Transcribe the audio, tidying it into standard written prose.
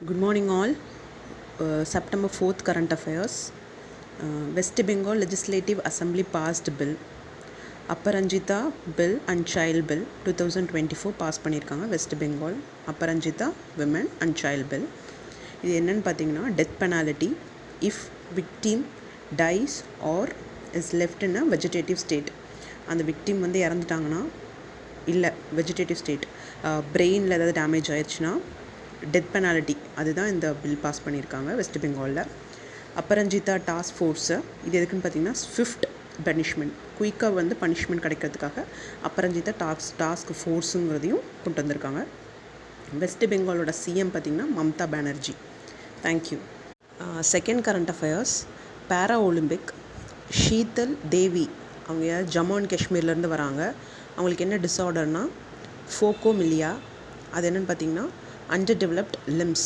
Good morning all. September 4th current affairs. West Bengal Legislative Assembly passed bill. Aparanjita bill and child bill 2024 pass பண்ணியிருக்காங்க West Bengal. Aparajita women and child bill. இது என்னென்னு பார்த்தீங்கன்னா death penalty if victim dies or is left in a vegetative state. அந்த victim வந்து இறந்துட்டாங்கன்னா இல்லை vegetative state பிரெயினில் ஏதாவது டேமேஜ் ஆயிடுச்சுன்னா டெத் பெனாலிட்டி அதுதான் இந்த பில் பாஸ் பண்ணியிருக்காங்க வெஸ்ட் பெங்காலில். அப்பரஞ்சிதா டாஸ்க் ஃபோர்ஸு இது எதுக்குன்னு பார்த்தீங்கன்னா ஸ்விஃப்ட் பனிஷ்மெண்ட் குயிக்காக வந்து பனிஷ்மெண்ட் கிடைக்கிறதுக்காக அப்பரஞ்சிதா டாஸ்க் ஃபோர்ஸுங்கிறதையும் கொண்டு வந்திருக்காங்க. வெஸ்ட் பெங்காலோட சிஎம் பார்த்திங்கன்னா Mamata Banerjee. Thank you. Second current affairs. Para Olympic Sheetal Devi அவங்க ஜம்மு அண்ட் காஷ்மீர்லேருந்து வராங்க. அவங்களுக்கு என்ன டிஸார்டர்னால் ஃபோக்கோமிலியா. அது என்னென்னு பார்த்தீங்கன்னா அண்டர் டெவலப்ட் லிம்ஸ்